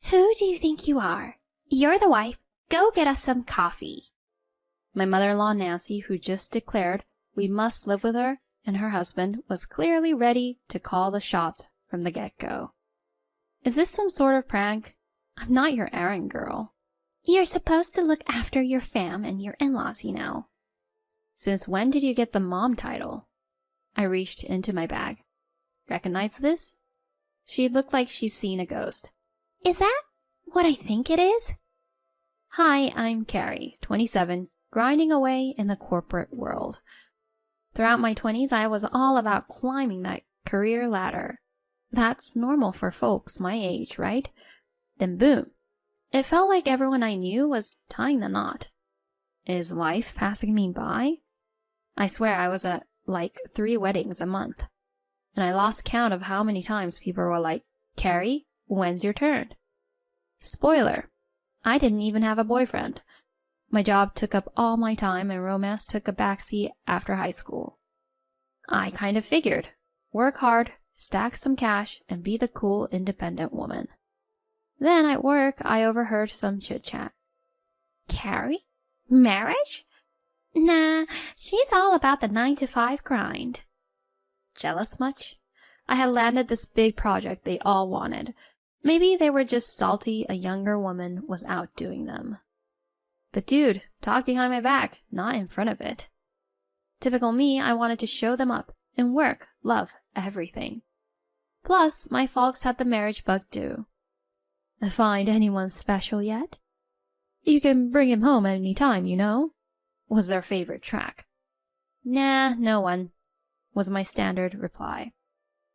Who do you think you are? You're the wife. Go get us some coffee. My mother-in-law Nancy, who just declared we must live with her and her husband, was clearly ready to call the shots from the get-go. Is this some sort of prank? I'm not your errand girl. You're supposed to look after your fam and your in-laws, you know. Since when did you get the mom title? I reached into my bag. Recognize this? She looked like she's seen a ghost. Is that what I think it is? Hi, I'm Carrie, 27, grinding away in the corporate world. Throughout my 20s, I was all about climbing that career ladder. That's normal for folks my age, right? Then boom. It felt like everyone I knew was tying the knot. Is life passing me by? I swear I was at like 3 weddings a month. And I lost count of how many times people were like, Carrie, when's your turn? Spoiler, I didn't even have a boyfriend. My job took up all my time and romance took a backseat after high school. I kind of figured, work hard, stack some cash, and be the cool independent woman. Then at work, I overheard some chit-chat. Carrie? Marriage? Nah, she's all about the 9-to-5 grind. Jealous much? I had landed this big project they all wanted. Maybe they were just salty a younger woman was outdoing them. But dude, talk behind my back, not in front of it. Typical me, I wanted to show them up in work, love, everything. Plus, my folks had the marriage bug too. Find anyone special yet? You can bring him home any time, you know, was their favorite track. Nah, no one, was my standard reply.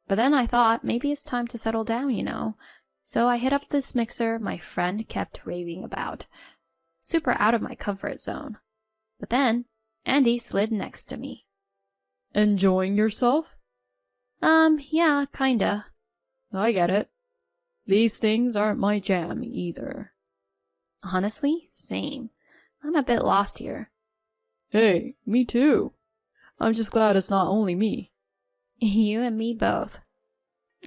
But then I thought maybe it's time to settle down, you know. So I hit up this mixer my friend kept raving about. Super out of my comfort zone. But then, Andy slid next to me. Enjoying yourself? Yeah, kinda. I get it. These things aren't my jam either. Honestly, same. I'm a bit lost here. Hey, me too. I'm just glad it's not only me. You and me both.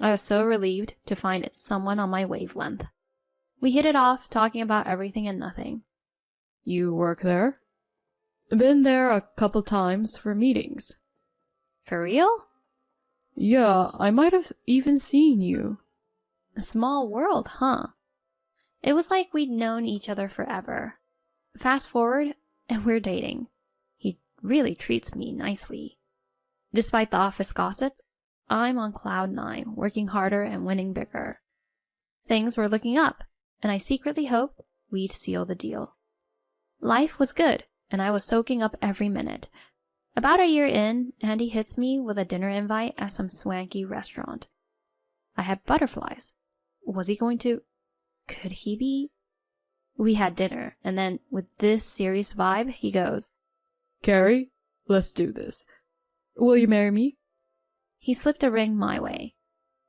I was so relieved to find someone on my wavelength. We hit it off, talking about everything and nothing. You work there? Been there a couple times for meetings. For real? Yeah, I might have even seen you. A small world, huh? It was like we'd known each other forever. Fast forward, and we're dating. He really treats me nicely. Despite the office gossip, I'm on cloud 9, working harder and winning bigger. Things were looking up, and I secretly hoped we'd seal the deal. Life was good, and I was soaking up every minute. About a year in, Andy hits me with a dinner invite at some swanky restaurant. I had butterflies. Was he going to... Could he be? We had dinner, and then, with this serious vibe, he goes, Carrie, let's do this. Will you marry me? He slipped a ring my way.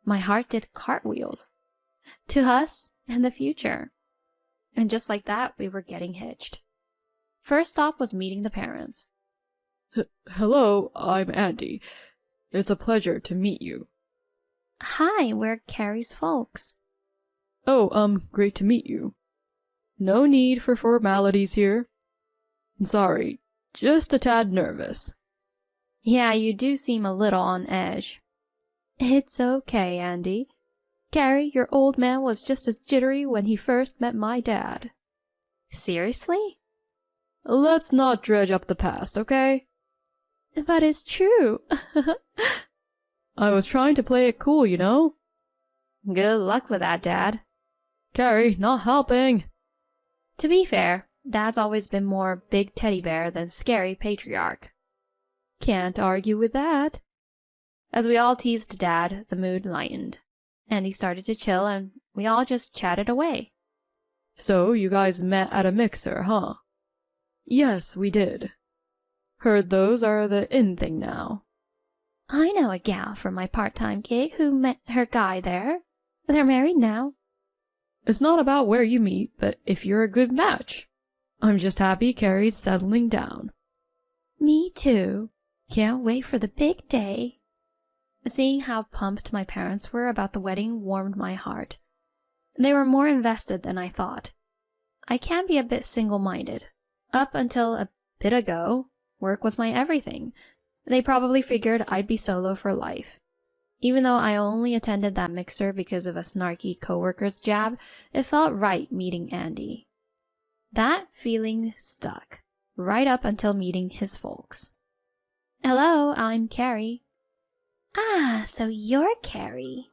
My heart did cartwheels. To us and the future. And just like that, we were getting hitched. First stop was meeting the parents. Hello, I'm Andy. It's a pleasure to meet you. Hi, we're Carrie's folks. Oh, great to meet you. No need for formalities here. Sorry, just a tad nervous. Yeah, you do seem a little on edge. It's okay, Andy. Carrie, your old man was just as jittery when he first met my dad. Seriously? Let's not dredge up the past, okay? But it's true. I was trying to play it cool, you know? Good luck with that, Dad. Carrie, not helping. To be fair, Dad's always been more big teddy bear than scary patriarch. Can't argue with that. As we all teased Dad, the mood lightened. Andy started to chill, and we all just chatted away. So, you guys met at a mixer, huh? Yes, we did. Heard those are the in thing now. I know a gal from my part-time gig who met her guy there. They're married now. It's not about where you meet, but if you're a good match. I'm just happy Carrie's settling down. Me too. Can't wait for the big day. Seeing how pumped my parents were about the wedding warmed my heart. They were more invested than I thought. I can be a bit single-minded. Up until a bit ago, work was my everything. They probably figured I'd be solo for life. Even though I only attended that mixer because of a snarky coworker's jab, it felt right meeting Andy. That feeling stuck, right up until meeting his folks. Hello, I'm Carrie. Ah, so you're Carrie.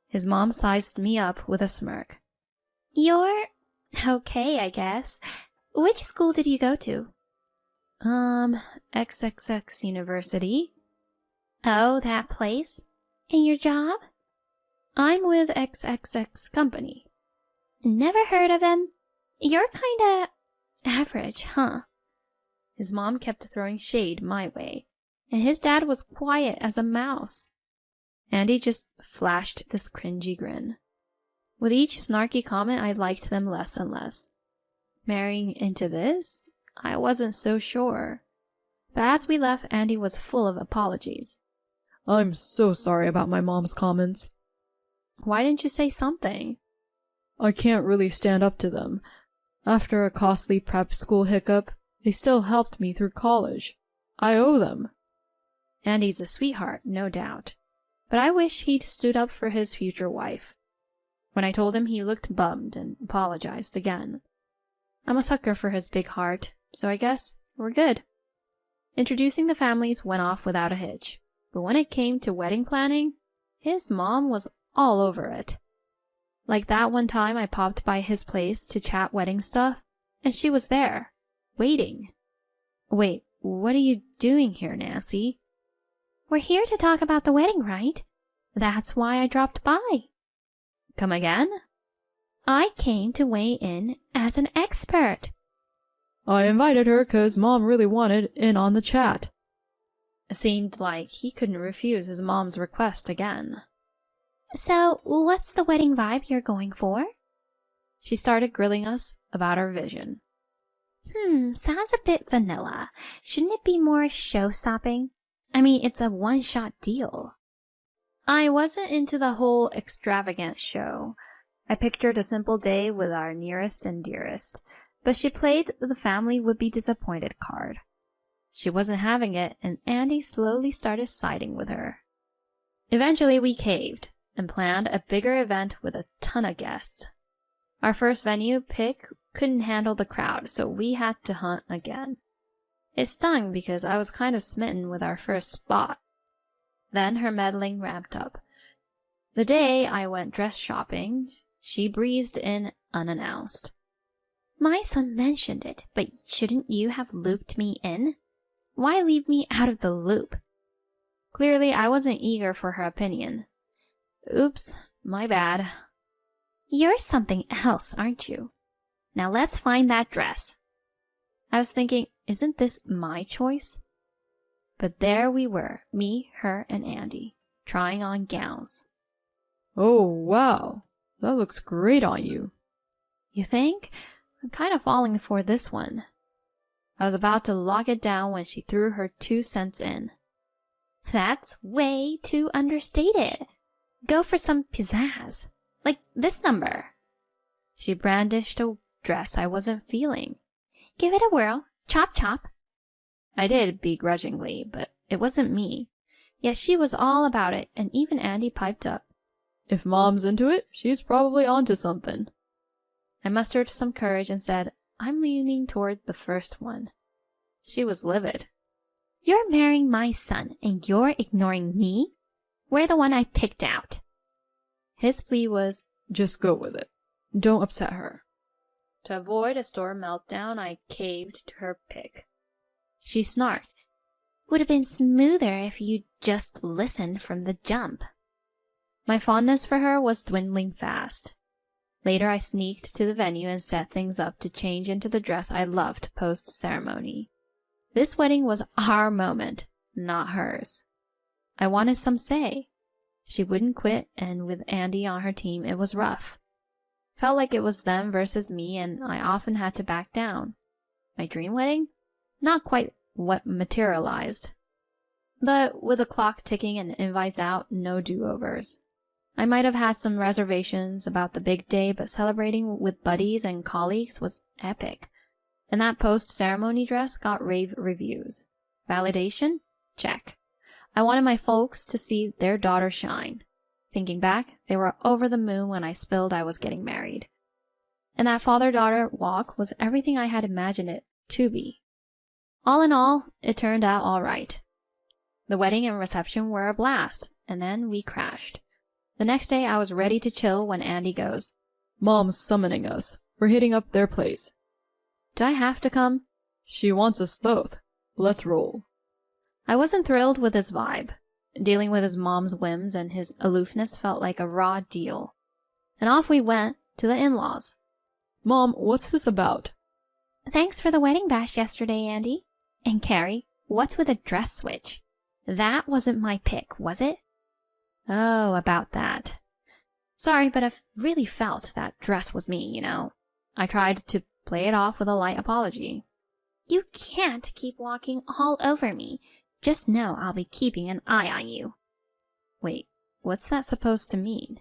His mom sized me up with a smirk. You're okay, I guess. Which school did you go to? XXX University. Oh, that place? And your job? I'm with XXX Company. Never heard of him. You're kinda average, huh? His mom kept throwing shade my way, and his dad was quiet as a mouse. Andy just flashed this cringy grin. With each snarky comment, I liked them less and less. Marrying into this? I wasn't so sure. But as we left, Andy was full of apologies. I'm so sorry about my mom's comments. Why didn't you say something? I can't really stand up to them. After a costly prep school hiccup, they still helped me through college. I owe them. Andy's a sweetheart, no doubt. But I wish he'd stood up for his future wife. When I told him, he looked bummed and apologized again. I'm a sucker for his big heart, so I guess we're good. Introducing the families went off without a hitch, but when it came to wedding planning, his mom was all over it. Like that one time I popped by his place to chat wedding stuff, and she was there, waiting. Wait, what are you doing here, Nancy? We're here to talk about the wedding, right? That's why I dropped by. Come again? I came to weigh in as an expert. I invited her 'cause Mom really wanted in on the chat. It seemed like he couldn't refuse his mom's request again. So, what's the wedding vibe you're going for? She started grilling us about our vision. Sounds a bit vanilla. Shouldn't it be more show-stopping? I mean, it's a one-shot deal. I wasn't into the whole extravagant show. I pictured a simple day with our nearest and dearest, but she played the family would be disappointed card. She wasn't having it, and Andy slowly started siding with her. Eventually, we caved and planned a bigger event with a ton of guests. Our first venue pick couldn't handle the crowd, so we had to hunt again. It stung because I was kind of smitten with our first spot. Then her meddling ramped up. The day I went dress shopping, she breezed in unannounced. My son mentioned it, but shouldn't you have looped me in? Why leave me out of the loop? Clearly, I wasn't eager for her opinion. Oops, my bad. You're something else, aren't you? Now let's find that dress. I was thinking, isn't this my choice? But there we were, me, her, and Andy, trying on gowns. Oh, wow. That looks great on you. You think? I'm kind of falling for this one. I was about to lock it down when she threw her 2 cents in. That's way too understated. Go for some pizzazz. Like this number. She brandished a dress I wasn't feeling. Give it a whirl. Chop chop. I did begrudgingly, but it wasn't me. Yet she was all about it, and even Andy piped up. If Mom's into it, she's probably onto something. I mustered some courage and said, I'm leaning toward the first one. She was livid. You're marrying my son, and you're ignoring me? We're the one I picked out. His plea was, just go with it. Don't upset her. To avoid a store meltdown, I caved to her pick. She snarked. Would have been smoother if you'd just listened from the jump. My fondness for her was dwindling fast. Later, I sneaked to the venue and set things up to change into the dress I loved post-ceremony. This wedding was our moment, not hers. I wanted some say. She wouldn't quit, and with Andy on her team, it was rough. Felt like it was them versus me, and I often had to back down. My dream wedding? Not quite what materialized. But with the clock ticking and invites out, no do-overs. I might have had some reservations about the big day, but celebrating with buddies and colleagues was epic. And that post-ceremony dress got rave reviews. Validation? Check. I wanted my folks to see their daughter shine. Thinking back, they were over the moon when I spilled I was getting married. And that father-daughter walk was everything I had imagined it to be. All in all, it turned out all right. The wedding and reception were a blast, and then we crashed. The next day I was ready to chill when Andy goes, "Mom's summoning us. We're hitting up their place." "Do I have to come?" "She wants us both. Let's roll." I wasn't thrilled with his vibe. Dealing with his mom's whims and his aloofness felt like a raw deal. And off we went to the in-laws. "Mom, what's this about?" "Thanks for the wedding bash yesterday, Andy. And Carrie, what's with a dress switch? That wasn't my pick, was it?" "Oh, about that. Sorry, but I really felt that dress was me, you know." I tried to play it off with a light apology. "You can't keep walking all over me. Just know I'll be keeping an eye on you." "Wait, what's that supposed to mean?"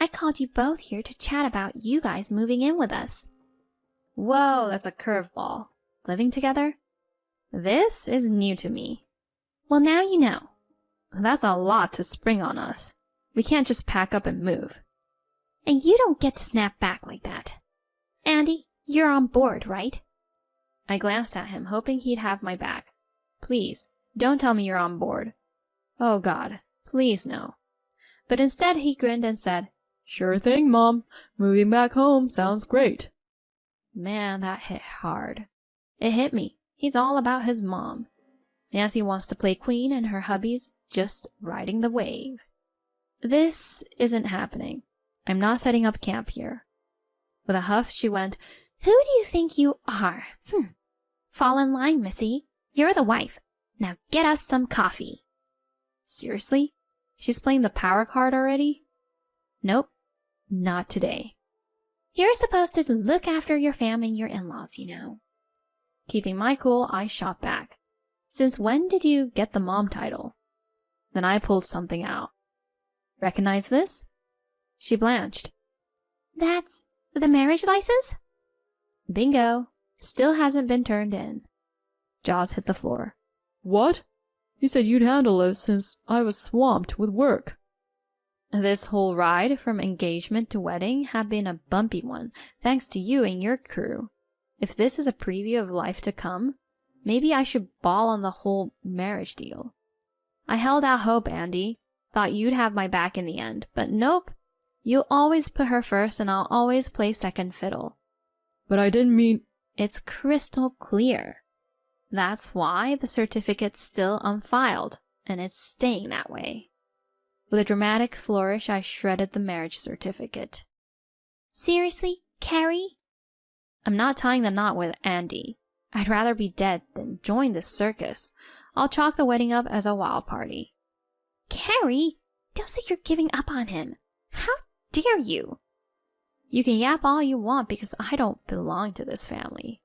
"I called you both here to chat about you guys moving in with us." Whoa, that's a curveball. Living together? This is new to me. "Well, now you know." "That's a lot to spring on us. We can't just pack up and move." "And you don't get to snap back like that. Andy, you're on board, right?" I glanced at him, hoping he'd have my back. Please, don't tell me you're on board. Oh God, please no. But instead he grinned and said, "Sure thing, Mom. Moving back home sounds great." Man, that hit hard. It hit me. He's all about his mom. Nancy wants to play queen and her hubby's just riding the wave. This isn't happening. I'm not setting up camp here. With a huff, she went, "Who do you think you are? Fall in line, Missy. You're the wife. Now get us some coffee." Seriously? She's playing the power card already? Nope, not today. "You're supposed to look after your fam and your in-laws, you know." Keeping my cool, I shot back. "Since when did you get the mom title?" Then I pulled something out. "Recognize this?" She blanched. "That's the marriage license?" Bingo. Still hasn't been turned in. Jaws hit the floor. "What? You said you'd handle it since I was swamped with work." This whole ride from engagement to wedding had been a bumpy one, thanks to you and your crew. If this is a preview of life to come, maybe I should ball on the whole marriage deal. I held out hope, Andy. Thought you'd have my back in the end, but nope. You'll always put her first and I'll always play second fiddle. "But I didn't mean—" It's crystal clear. That's why the certificate's still unfiled, and it's staying that way. With a dramatic flourish, I shredded the marriage certificate. "Seriously, Carrie?" "I'm not tying the knot with Andy. I'd rather be dead than join this circus. I'll chalk the wedding up as a wild party." "Carrie, don't say you're giving up on him. How dare you?" "You can yap all you want because I don't belong to this family."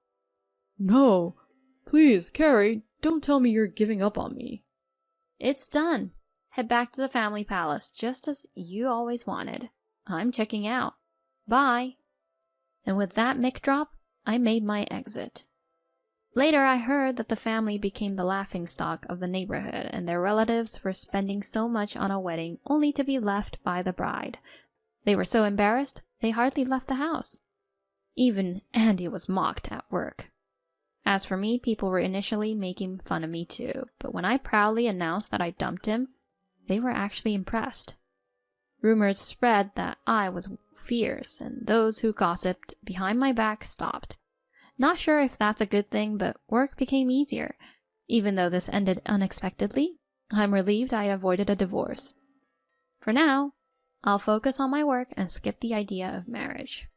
"No. Please, Carrie, don't tell me you're giving up on me." "It's done. Head back to the family palace, just as you always wanted. I'm checking out. Bye." And with that mic drop, I made my exit. Later, I heard that the family became the laughingstock of the neighborhood and their relatives for spending so much on a wedding only to be left by the bride. They were so embarrassed, they hardly left the house. Even Andy was mocked at work. As for me, people were initially making fun of me too, but when I proudly announced that I dumped him, they were actually impressed. Rumors spread that I was fierce, and those who gossiped behind my back stopped. Not sure if that's a good thing, but work became easier. Even though this ended unexpectedly, I'm relieved I avoided a divorce. For now, I'll focus on my work and skip the idea of marriage.